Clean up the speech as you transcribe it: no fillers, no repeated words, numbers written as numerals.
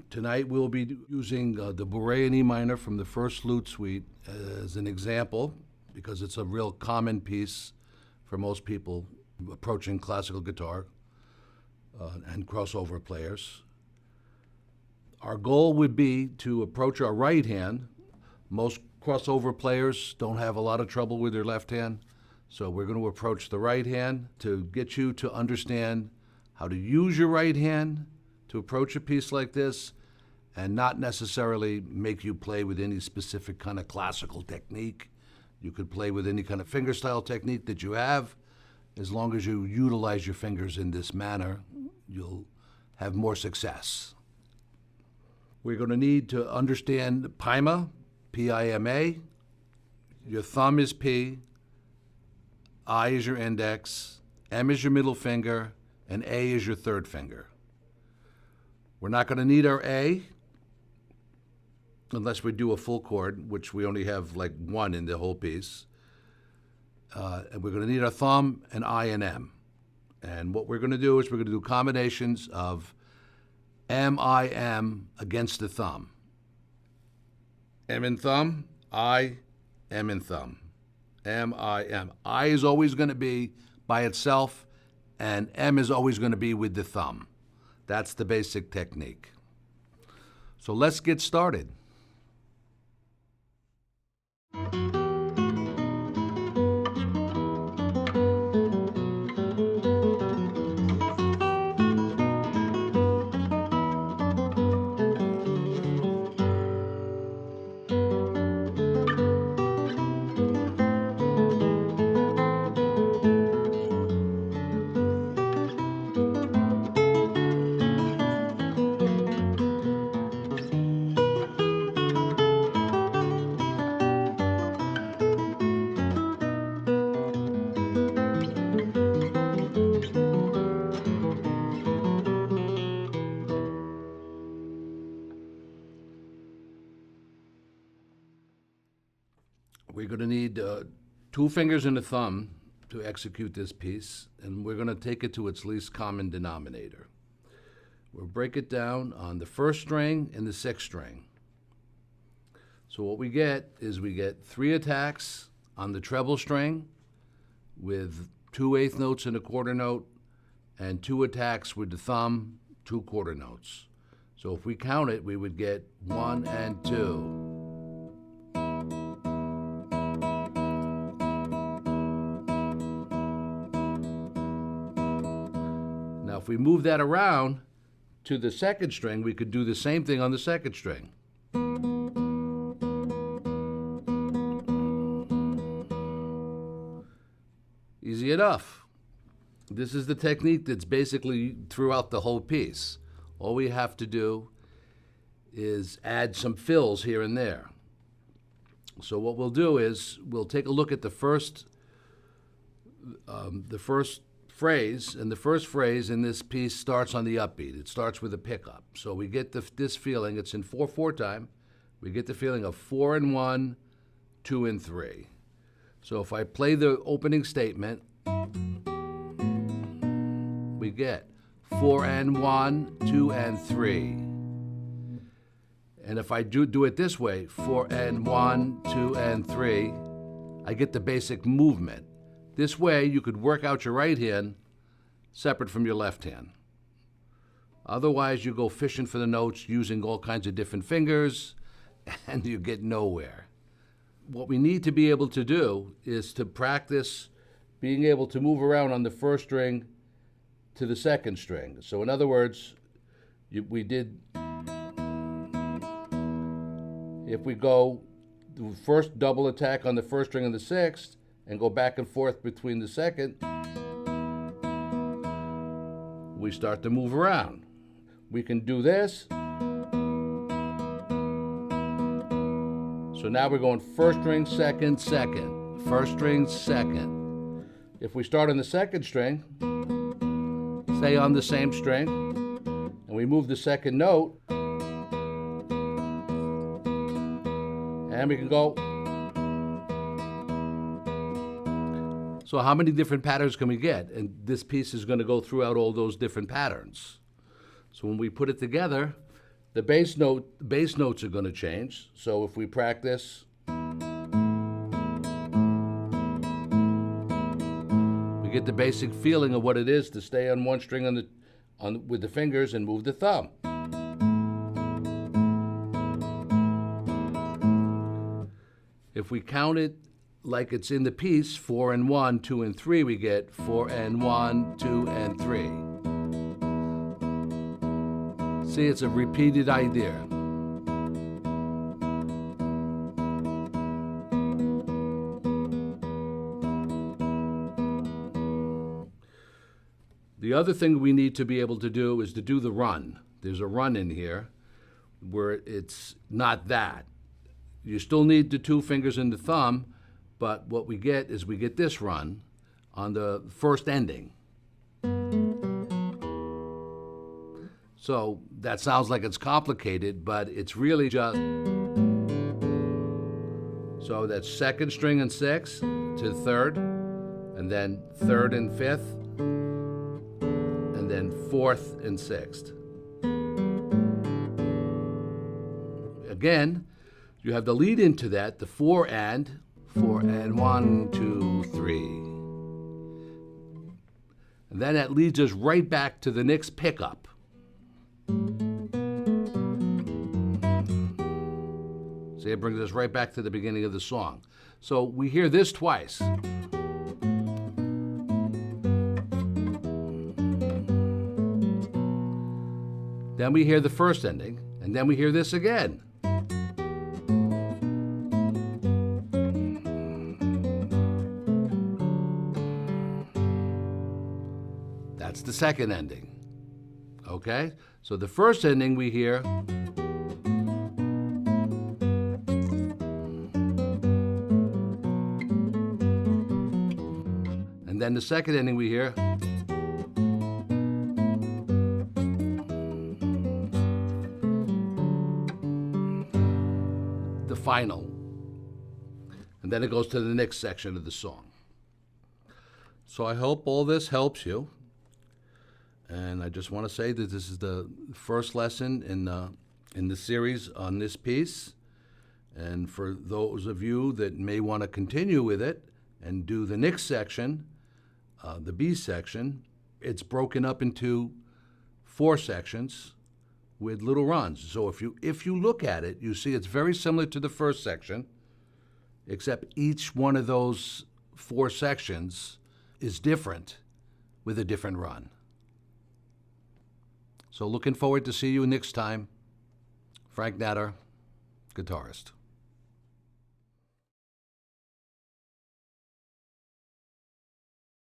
Tonight we'll be using the Bourrée in E minor from the first Lute Suite as an example, because it's a real common piece for most people approaching classical guitar and crossover players. Our goal would be to approach our right hand. Most crossover players don't have a lot of trouble with their left hand, so we're going to approach the right hand to get you to understand how to use your right hand to approach a piece like this, and not necessarily make you play with any specific kind of classical technique. You could play with any kind of fingerstyle technique that you have. As long as you utilize your fingers in this manner, you'll have more success. We're going to need to understand Pima, P-I-M-A. Your thumb is P, I is your index, M is your middle finger, and A is your third finger. We're not going to need our A unless we do a full chord, which we only have like one in the whole piece. And we're going to need our thumb and I and M. And what we're going to do is we're going to do combinations of M, I, M against the thumb. M and thumb, I, M and thumb. M, I, M. I is always going to be by itself, and M is always going to be with the thumb. That's the basic technique. So let's get started. We're going to need 2 fingers and a thumb to execute this piece, and we're going to take it to its least common denominator. We'll break it down on the 1st string and the 6th string. So what we get is we get 3 attacks on the treble string with 2 eighth notes and a quarter note, and 2 attacks with the thumb, 2 quarter notes. So if we count it, we would get 1 and 2. Now, if we move that around to the 2nd string, we could do the same thing on the 2nd string. Easy enough. This is the technique that's basically throughout the whole piece. All we have to do is add some fills here and there. So what we'll do is we'll take a look at the first phrase, and the first phrase in this piece starts on the upbeat. It starts with a pickup. So we get this feeling, it's in 4/4 time, we get the feeling of 4 and 1, 2 and 3. So if I play the opening statement, we get 4 and 1, 2 and 3. And if I do it this way, 4 and 1, 2 and 3, I get the basic movement. This way, you could work out your right hand separate from your left hand. Otherwise, you go fishing for the notes using all kinds of different fingers, and you get nowhere. What we need to be able to do is to practice being able to move around on the 1st string to the 2nd string. So in other words, we did, if we go the first double attack on the 1st string and the 6th, and go back and forth between the 2nd, we start to move around. We can do this. So now we're going 1st string, 2nd, 2nd, 1st string, 2nd. If we start on the 2nd string, stay on the same string, and we move the 2nd note, and we can go. So how many different patterns can we get? And this piece is going to go throughout all those different patterns. So when we put it together, The bass notes are going to change. So if we practice, we get the basic feeling of what it is to stay on one string with the fingers and move the thumb. If we count it like it's in the piece, 4 and 1, 2 and 3, we get 4 and 1, 2 and 3. See, it's a repeated idea. The other thing we need to be able to do is to do the run. There's a run in here where it's not that. You still need the 2 fingers and the thumb, but what we get is we get this run on the first ending. So that sounds like it's complicated, but it's really just, so that's 2nd string and 6th to 3rd, and then 3rd and 5th, and then 4th and 6th. Again, you have the lead into that, the 4 and 1, 2, 3. And then that leads us right back to the next pickup. See, it brings us right back to the beginning of the song. So we hear this twice. Then we hear the first ending, and then we hear this again. That's the second ending. Okay? So the first ending we hear, and then the second ending we hear, the final. And then it goes to the next section of the song. So I hope all this helps you. And I just want to say that this is the first lesson in the series on this piece. And for those of you that may want to continue with it and do the next section, the B section, it's broken up into 4 sections with little runs. So if you look at it, you see it's very similar to the first section, except each one of those 4 sections is different with a different run. So looking forward to see you next time. Frank Natter, guitarist.